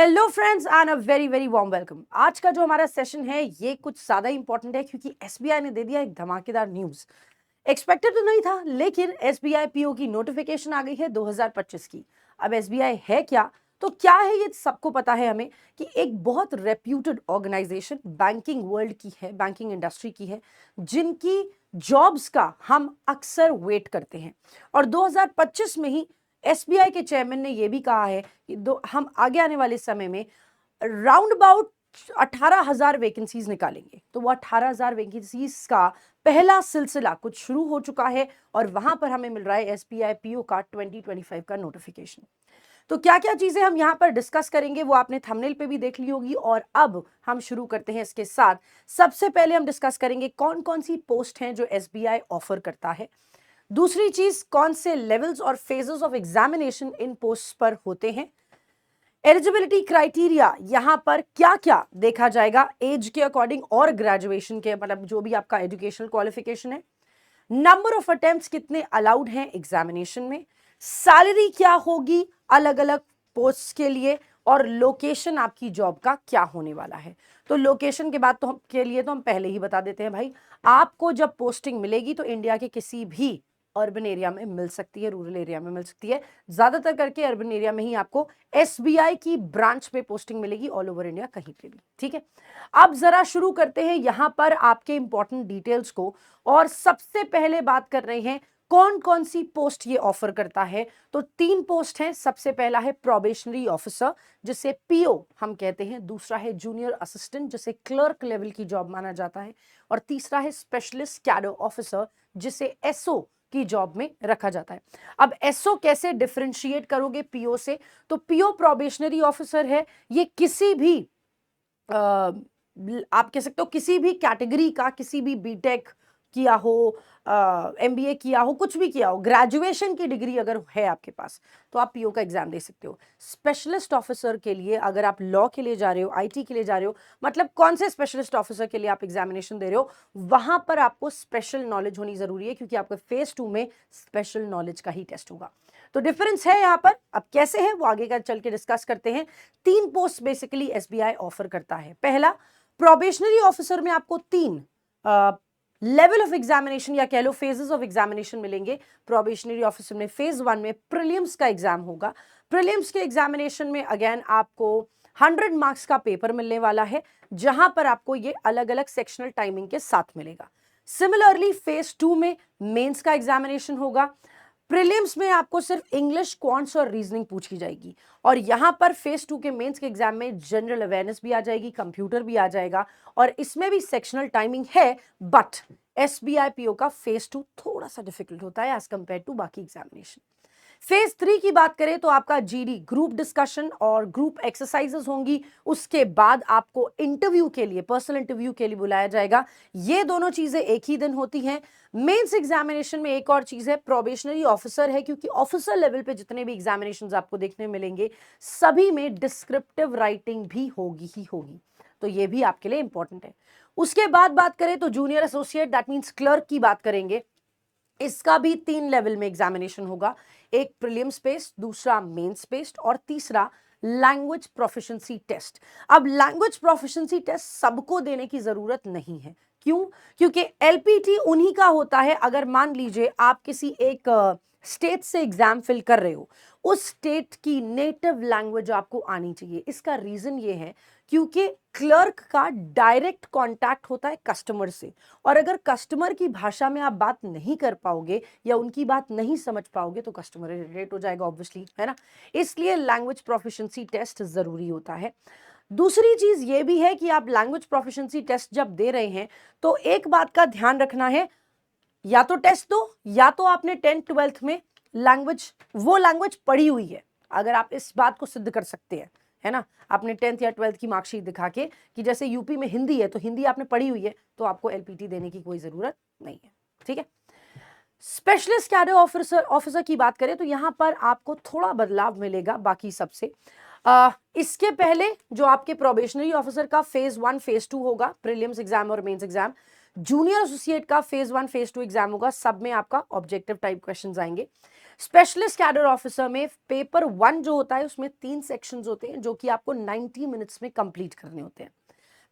Hello friends and a very very warm welcome. आज का जो हमारा सेशन है ये कुछ ज्यादा इंपॉर्टेंट है क्योंकि एसबीआई ने दे दिया एक धमाकेदार न्यूज। एक्सपेक्टेड तो नहीं था, लेकिन एसबीआई पीओ की नोटिफिकेशन आ गई है 2025 की। अब एसबीआई है क्या, तो क्या है ये सबको पता है हमें कि एक बहुत रेप्यूटेड ऑर्गेनाइजेशन बैंकिंग वर्ल्ड की है, बैंकिंग इंडस्ट्री की है, जिनकी जॉब्स का हम अक्सर वेट करते हैं। और 2025 में ही एसबीआई के चेयरमैन ने यह भी कहा है कि हम आगे आने वाले समय में राउंड अबाउट 18,000 वैकेंसीज निकालेंगे। तो वो 18,000 वैकेंसीज का पहला सिलसिला कुछ शुरू हो चुका है और वहां पर हमें मिल रहा है एसबीआई पीओ का 2025 का नोटिफिकेशन। तो क्या क्या चीजें हम यहां पर डिस्कस करेंगे वो आपने थंबनेल पे भी देख ली होगी। और अब हम शुरू करते हैं इसके साथ। सबसे पहले हम डिस्कस करेंगे कौन कौन सी पोस्ट हैं जो एसबीआई ऑफर करता है। दूसरी चीज, कौन से लेवल्स और phases of examination in post पर होते हैं। एलिजिबिलिटी क्राइटेरिया, यहां पर क्या क्या देखा जाएगा एज के अकॉर्डिंग और ग्रेजुएशन के, मतलब जो भी आपका एजुकेशनल क्वालिफिकेशन है। नंबर ऑफ अटेम्प्ट्स कितने अलाउड हैं एग्जामिनेशन में। सैलरी क्या होगी अलग अलग पोस्ट के लिए, और लोकेशन आपकी जॉब का क्या होने वाला है। तो लोकेशन के बाद तो के लिए तो हम पहले ही बता देते हैं भाई, आपको जब पोस्टिंग मिलेगी तो इंडिया के किसी भी अर्बन एरिया में मिल सकती है, रूरल एरिया में मिल सकती है। ज्यादातर करके अर्बन एरिया में ही आपको एसबीआई की ब्रांच पे पोस्टिंग मिलेगी, ऑल ओवर इंडिया कहीं पे भी। ठीक है, अब जरा शुरू करते हैं यहां पर आपके इंपॉर्टेंट डिटेल्स को। और सबसे पहले बात कर रहे हैं कौन कौन सी पोस्ट ये ऑफर करता है। तो 3 पोस्ट हैं। सबसे पहला है प्रोबेशनरी ऑफिसर, जिसे पीओ हम कहते हैं। दूसरा है जूनियर असिस्टेंट, जिसे क्लर्क लेवल की जॉब माना जाता है। और तीसरा है स्पेशलिस्ट कैडर ऑफिसर, जिसे एसओ की जॉब में रखा जाता है। अब एसओ कैसे डिफरेंशिएट करोगे पीओ से। तो पीओ प्रोबेशनरी ऑफिसर है, ये किसी भी आप कह सकते हो किसी भी कैटेगरी का, किसी भी बीटेक किया हो, एमबीए किया हो, कुछ भी किया हो, ग्रेजुएशन की डिग्री अगर है आपके पास तो आप पीओ का एग्जाम दे सकते हो। स्पेशलिस्ट ऑफिसर के लिए, अगर आप लॉ के लिए जा रहे हो, आईटी के लिए जा रहे हो, मतलब कौन से स्पेशलिस्ट ऑफिसर के लिए आप एग्जामिनेशन दे रहे हो, वहां पर आपको स्पेशल नॉलेज होनी जरूरी है, क्योंकि आपको फेज 2 में स्पेशल नॉलेज का ही टेस्ट होगा। तो डिफरेंस है यहां पर। अब कैसे है वो आगे का चल के डिस्कस करते हैं। 3 पोस्ट बेसिकली एसबीआई ऑफर करता है। पहला, प्रोबेशनरी ऑफिसर में आपको 3 लेवल ऑफ एग्जामिनेशन या कह लो फेजेस ऑफ एग्जामिनेशन मिलेंगे। प्रोबेशनरी ऑफिसर में फेज 1 में प्रीलिम्स का एग्जाम होगा। प्रीलिम्स के एग्जामिनेशन में अगेन आपको 100 मार्क्स का पेपर मिलने वाला है, जहां पर आपको ये अलग अलग सेक्शनल टाइमिंग के साथ मिलेगा। सिमिलरली फेज 2 में मेंस का एग्जामिनेशन होगा। प्रीलिम्स में आपको सिर्फ इंग्लिश, क्वांट्स और रीजनिंग पूछी जाएगी, और यहां पर फेज 2 के मेंस के एग्जाम में जनरल अवेयरनेस भी आ जाएगी, कंप्यूटर भी आ जाएगा, और इसमें भी सेक्शनल टाइमिंग है। बट एसबीआई पीओ का फेज 2 थोड़ा सा डिफिकल्ट होता है एज कंपेयर टू बाकी एग्जामिनेशन। फेज 3 की बात करें तो आपका जीडी ग्रुप डिस्कशन और ग्रुप एक्सरसाइजेस होंगी। उसके बाद आपको इंटरव्यू के लिए, पर्सनल इंटरव्यू के लिए बुलाया जाएगा। ये दोनों चीजें एक ही दिन होती हैं। मेंस एग्जामिनेशन में एक और चीज है, प्रोबेशनरी ऑफिसर है, क्योंकि ऑफिसर लेवल पे जितने भी एग्जामिनेशंस आपको देखने मिलेंगे सभी में डिस्क्रिप्टिव राइटिंग भी होगी ही होगी। तो ये भी आपके लिए इंपॉर्टेंट है। उसके बाद बात करें तो junior associate, that means clerk की बात करेंगे। इसका भी 3 लेवल में एग्जामिनेशन होगा। एक प्रीलिम्स बेस्ड, दूसरा मेंस बेस्ड, और तीसरा लैंग्वेज प्रोफिशिएंसी टेस्ट। अब लैंग्वेज प्रोफिशिएंसी टेस्ट सबको देने की जरूरत नहीं है। क्यों? क्योंकि एलपीटी उन्हीं का होता है अगर मान लीजिए आप किसी एक स्टेट से एग्जाम फिल कर रहे हो, उस स्टेट की नेटिव लैंग्वेज आपको आनी चाहिए। इसका रीजन ये है क्योंकि क्लर्क का डायरेक्ट कांटेक्ट होता है कस्टमर से, और अगर कस्टमर की भाषा में आप बात नहीं कर पाओगे या उनकी बात नहीं समझ पाओगे तो कस्टमर इरिटेट हो जाएगा, ऑब्वियसली, है ना। इसलिए लैंग्वेज प्रोफिशिएंसी टेस्ट जरूरी होता है। दूसरी चीज ये भी है कि आप लैंग्वेज प्रोफिशिएंसी टेस्ट जब दे रहे हैं तो एक बात का ध्यान रखना है, या तो टेस्ट दो या तो आपने 10th 12th में लैंग्वेज, वो लैंग्वेज पढ़ी हुई है। अगर आप इस बात को सिद्ध कर सकते हैं, है ना, आपने 10th या 12th की मार्कशीट दिखा के कि जैसे यूपी में हिंदी है तो हिंदी आपने पढ़ी हुई है, तो आपको एलपीटी देने की कोई जरूरत नहीं है। ठीक है। स्पेशलिस्ट कैडर ऑफिसर की बात करें तो यहां पर आपको थोड़ा बदलाव मिलेगा बाकी सबसे। इसके पहले जो आपके प्रोबेशनरी ऑफिसर का फेज 1 फेज 2 होगा, प्रीलिम्स एग्जाम और मेंस एग्जाम। जूनियर एसोसिएट का फेज 1 फेज 2 एग्जाम होगा, सब में आपका ऑब्जेक्टिव टाइप क्वेश्चंस आएंगे। स्पेशलिस्ट कैडर ऑफिसर में पेपर 1 जो होता है उसमें 3 सेक्शंस होते हैं जो कि आपको 90 मिनट्स में कंप्लीट करने होते हैं।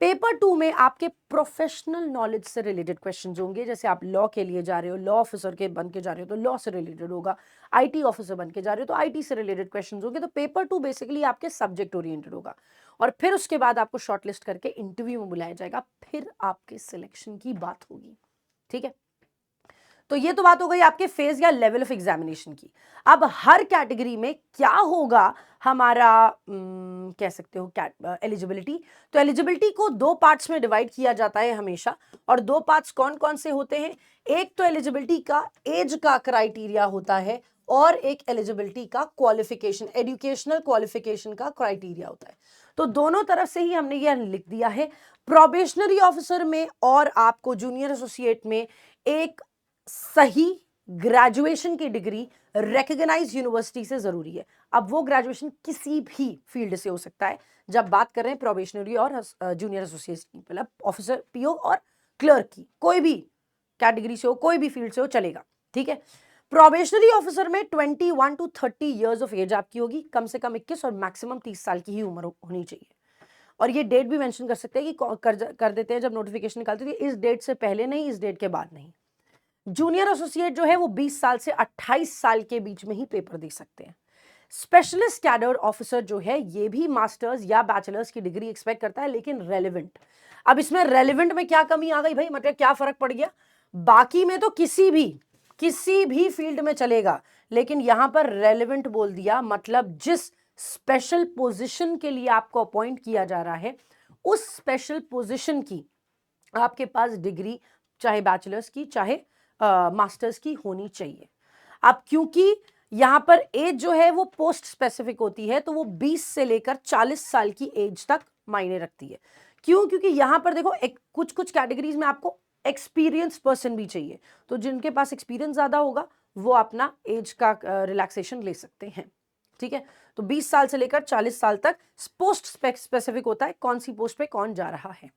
पेपर 2 में आपके प्रोफेशनल नॉलेज से रिलेटेड क्वेश्चंस होंगे, जैसे आप लॉ के लिए जा रहे हो, लॉ ऑफिसर के बन के जा रहे हो तो लॉ से रिलेटेड होगा, आईटी ऑफिसर बन के जा रहे हो तो आईटी से रिलेटेड क्वेश्चंस होंगे। तो पेपर 2 बेसिकली आपके सब्जेक्ट ओरिएंटेड होगा और फिर उसके बाद आपको शॉर्टलिस्ट करके इंटरव्यू में बुलाया जाएगा, फिर आपके सिलेक्शन की बात होगी। ठीक है, तो ये तो बात हो गई आपके फेज या लेवल ऑफ एग्जामिनेशन की। अब हर कैटेगरी में क्या होगा हमारा कह सकते हो एलिजिबिलिटी। तो एलिजिबिलिटी को 2 पार्ट्स में डिवाइड किया जाता है हमेशा, और 2 पार्ट्स कौन कौन से होते हैं? एक तो एलिजिबिलिटी का एज का क्राइटेरिया होता है और एक एलिजिबिलिटी का क्वालिफिकेशन, एजुकेशनल क्वालिफिकेशन का क्राइटेरिया होता है। तो दोनों तरफ से ही हमने ये लिख दिया है। प्रोबेशनरी ऑफिसर में और आपको जूनियर एसोसिएट में एक सही ग्रेजुएशन की डिग्री रिकॉग्नाइज्ड यूनिवर्सिटी से जरूरी है। अब वो ग्रेजुएशन किसी भी फील्ड से हो सकता है, जब बात कर रहे हैं प्रोबेशनरी और जूनियर एसोसिएट की, मतलब ऑफिसर, पीओ और क्लर्क की, कोई भी कैटेगरी से हो, कोई भी फील्ड से हो, चलेगा। ठीक है, प्रोबेशनरी ऑफिसर में 21 to 30 इयर्स ऑफ एज आपकी होगी, कम से कम 21 और मैक्सिमम 30 साल की ही उम्र होनी चाहिए। और ये डेट भी मेंशन कर सकते हैं कि कर देते हैं जब नोटिफिकेशन निकालते हैं, इस डेट से पहले नहीं, इस डेट के बाद नहीं। जूनियर एसोसिएट जो है वो 20 साल से 28 साल के बीच में ही पेपर दे सकते हैं। स्पेशलिस्ट कैडर ऑफिसर जो है ये भी मास्टर्स या बैचलर्स की डिग्री एक्सपेक्ट करता है, लेकिन रेलेवेंट। अब इसमें रेलेवेंट में क्या कमी आ गई भाई, मतलब क्या फर्क पड़ गया? बाकी में तो किसी भी फील्ड में चलेगा, लेकिन यहां पर रेलेवेंट बोल दिया, मतलब जिस स्पेशल पोजीशन के लिए आपको अपॉइंट किया जा रहा है उस स्पेशल पोजीशन की आपके पास डिग्री चाहे बैचलर्स की चाहे मास्टर्स की होनी चाहिए। अब क्योंकि यहां पर एज जो है वो पोस्ट स्पेसिफिक होती है, तो वो 20 से लेकर 40 साल की एज तक मायने रखती है। क्यों? क्योंकि यहां पर देखो कुछ कैटेगरीज में आपको एक्सपीरियंस पर्सन भी चाहिए, तो जिनके पास एक्सपीरियंस ज्यादा होगा वो अपना एज का रिलैक्सेशन ले सकते हैं। ठीक है, तो 20 साल से लेकर 40 साल तक पोस्ट स्पेसिफिक होता है, कौन सी पोस्ट पे कौन जा रहा है।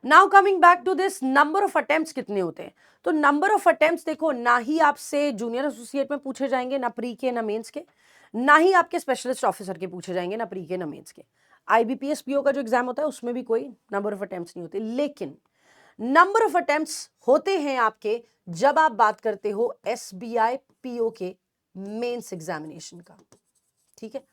Now coming back to this, number of attempts कितने होते हैं? तो नंबर ऑफ अटेम्प्ट्स देखो, ना ही आपसे जूनियर एसोसिएट में पूछे जाएंगे, ना प्री के ना मेंस के, ना ही आपके स्पेशलिस्ट ऑफिसर के पूछे जाएंगे, ना प्री के ना मेंस के। आईबीपीएस पीओ का जो एग्जाम होता है उसमें भी कोई नंबर ऑफ अटेम्प्ट्स नहीं होते, लेकिन नंबर ऑफ अटेम्प्ट्स होते हैं आपके जब आप बात करते हो एसबीआई पीओ के मेंस एग्जामिनेशन का। ठीक है,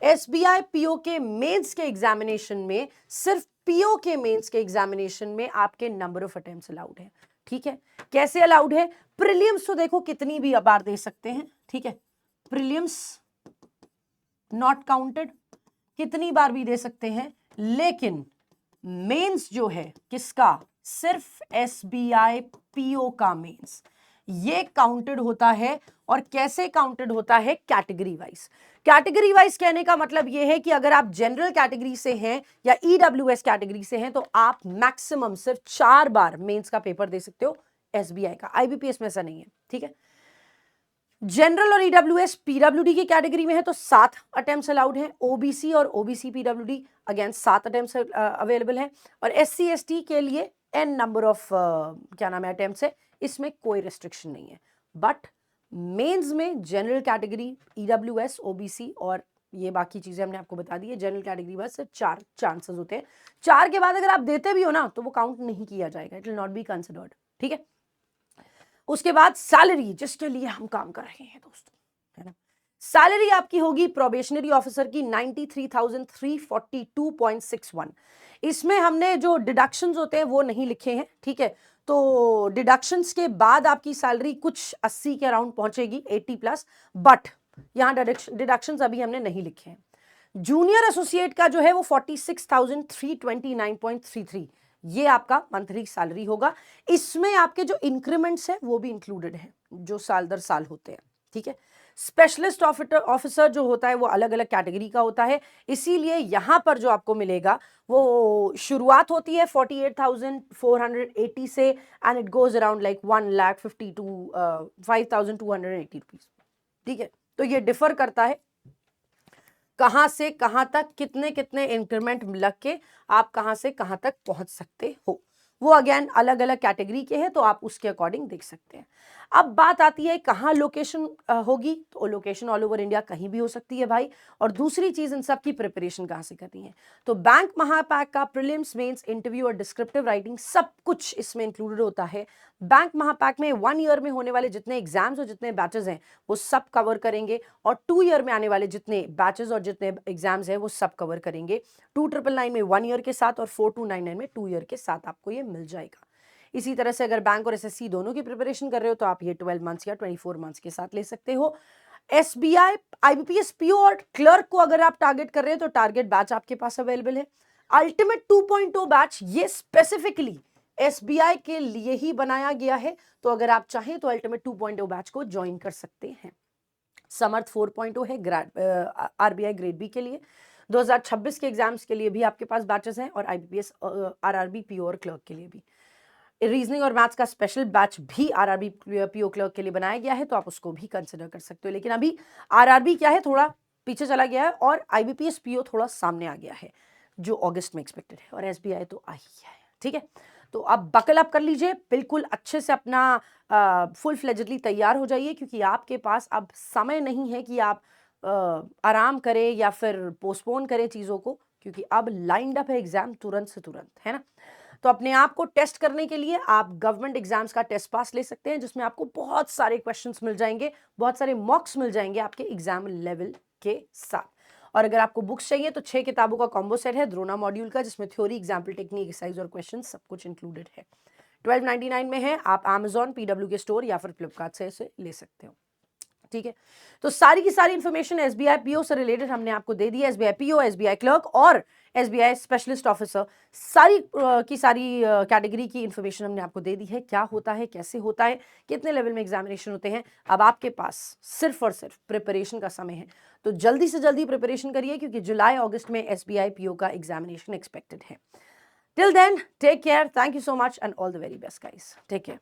एसबीआई पीओ के मेंस के एग्जामिनेशन में, सिर्फ पीओ के मेंस के एग्जामिनेशन में आपके नंबर ऑफ अटेम्प्ट्स अलाउड है। ठीक है, कैसे अलाउड है? प्रीलिम्स तो देखो कितनी भी बार दे सकते हैं, ठीक है, प्रीलिम्स नॉट काउंटेड, कितनी बार भी दे सकते हैं, लेकिन मेंस जो है किसका? सिर्फ एसबीआई पीओ का मेंस, ये काउंटेड होता है। और कैसे काउंटेड होता है? Category wise. कैटेगरी वाइज कहने का मतलब यह है कि अगर आप जनरल कैटेगरी से हैं या ईडब्ल्यूएस कैटेगरी से हैं तो आप मैक्सिमम सिर्फ 4 बार मेंस का पेपर दे सकते हो एसबीआई का। आईबीपीएस में ऐसा नहीं है। ठीक है, जनरल और ईडब्ल्यूएस पीडब्ल्यूडी की कैटेगरी में है तो 7 अटेम्प्ट्स अलाउड हैं। ओबीसी और OBC PWD again 7 attempts available हैं। और एससी एसटी के लिए n नंबर ऑफ क्या नाम है अटेम्प्ट्स है, इसमें कोई रेस्ट्रिक्शन नहीं है। बट मेंस में जनरल कैटेगरी, ईडब्ल्यूएस, ओबीसी और ये बाकी चीजें हमने आपको बता दी है, जनरल कैटेगरी बस सिर्फ 4 चांसेस होते हैं। 4 के बाद अगर आप देते भी हो ना तो वो काउंट नहीं किया जाएगा, it will not be considered. ठीक है, उसके बाद सैलरी जिसके लिए हम काम कर रहे हैं दोस्तों, है ना, सैलरी आपकी होगी प्रोबेशनरी ऑफिसर की 93,342.61। इसमें हमने जो डिडक्शंस होते हैं वो नहीं लिखे हैं। ठीक है, तो डिडक्शंस के बाद आपकी सैलरी कुछ 80 के अराउंड पहुंचेगी, 80+, बट यहां डिडक्शंस अभी हमने नहीं लिखे हैं। जूनियर एसोसिएट का जो है वो 46,329.33 ये आपका मंथली सैलरी होगा। इसमें आपके जो इंक्रीमेंट्स है वो भी इंक्लूडेड है जो साल दर साल होते हैं। ठीक है, स्पेशलिस्ट ऑफिसर जो होता है वो अलग अलग कैटेगरी का होता है, इसीलिए यहां पर जो आपको मिलेगा वो शुरुआत होती है 48,480 से and it goes around like 1,50,000 to 5,280 rupees. ठीक है, तो ये डिफर करता है कहां से कहां तक, कितने कितने इंक्रीमेंट लग के आप कहां से कहां तक पहुंच सकते हो, वो अगेन अलग अलग कैटेगरी के हैं तो आप उसके अकॉर्डिंग देख सकते हैं। अब बात आती है कहाँ लोकेशन होगी, तो लोकेशन ऑल ओवर इंडिया कहीं भी हो सकती है भाई। और दूसरी चीज इन सब की प्रिपरेशन कहाँ से करनी है, तो बैंक महापैक का प्रीलिम्स, मेंस, इंटरव्यू और डिस्क्रिप्टिव राइटिंग सब कुछ इसमें इंक्लूडेड होता है। बैंक महापैक में 1 ईयर में होने वाले जितने एग्जाम्स और जितने बैचेस हैं वो सब कवर करेंगे, और 2 ईयर में आने वाले जितने बैचेस और जितने एग्जाम्स हैं वो सब कवर करेंगे। 2999 में 1 ईयर के साथ और 4299 में 2 ईयर के साथ आपको ये मिल जाएगा। इसी तरह से अगर बैंक और एसएससी दोनों की प्रिपरेशन कर रहे हो तो आप ये 12 मंथ्स या 24 मंथ्स के साथ ले सकते हो। एसबीआई, आईबीपीएस, पीओ और क्लर्क को अगर आप टारगेट कर रहे हैं तो टारगेट बैच आपके पास अवेलेबल है। अल्टीमेट 2.0 बैच ये स्पेसिफिकली एसबीआई के लिए ही बनाया गया है, तो अगर आप चाहें तो अल्टीमेट 2.0 बैच को ज्वाइन कर सकते हैं। समर्थ 4.0 है आरबीआई ग्रेड बी के लिए। 2026 के एग्जाम्स के लिए भी आपके पास बैचेस हैं, और आईबीपीएस, आरआरबी, पीओ और क्लर्क के लिए भी। रीजनिंग और मैथ्स का स्पेशल बैच भी आरआरबी पीओ क्लर्क के लिए बनाया गया है, तो आप उसको भी कंसिडर कर सकते हो। लेकिन अभी आरआरबी क्या है, थोड़ा पीछे चला गया है, और आईबीपीएस पीओ थोड़ा सामने आ गया है, जो अगस्त में एक्सपेक्टेड है, और एसबीआई तो आ ही है। ठीक है, तो आप बकल अप कर लीजिए, बिल्कुल अच्छे से अपना फुल फ्लेजेडली तैयार हो जाइए, क्योंकि आपके पास अब समय नहीं है कि आप आराम करें या फिर पोस्टपोन करें चीज़ों को, क्योंकि अब लाइंड अप है एग्जाम तुरंत से तुरंत, है ना। तो अपने आप को टेस्ट करने के लिए आप गवर्नमेंट एग्जाम्स का टेस्ट पास ले सकते हैं, जिसमें आपको बहुत सारे क्वेश्चंस मिल जाएंगे, बहुत सारे मॉक्स मिल जाएंगे आपके एग्जाम लेवल के साथ। और अगर आपको बुक्स चाहिए तो 6 किताबों का कॉम्बो सेट है द्रोणा मॉड्यूल का, जिसमें थ्योरी, एग्जाम्पल, टेक्निक, एक्सरसाइज और क्वेश्चन सब कुछ इंक्लूडेड है। 1299 में है, आप अमेजॉन, पीडब्ल्यू के स्टोर या फिर फ्लिपकार्ट से इसे ले सकते हो। ठीक है, तो सारी की सारी इंफॉर्मेशन एसबीआई पीओ से रिलेटेड हमने आपको दे दी है। एसबीआई पीओ, एसबीआई क्लर्क और एसबीआई स्पेशलिस्ट ऑफिसर, सारी की सारी कैटेगरी की इंफॉर्मेशन हमने आपको दे दी है। क्या होता है, कैसे होता है, कितने लेवल में एग्जामिनेशन होते हैं, अब आपके पास सिर्फ और सिर्फ प्रिपरेशन का समय है। तो जल्दी से जल्दी प्रिपरेशन करिए, क्योंकि जुलाई अगस्त में एसबीआई पीओ का एग्जामिनेशन एक्सपेक्टेड है। Till then, take care, thank you so much and all the very best guys, take care.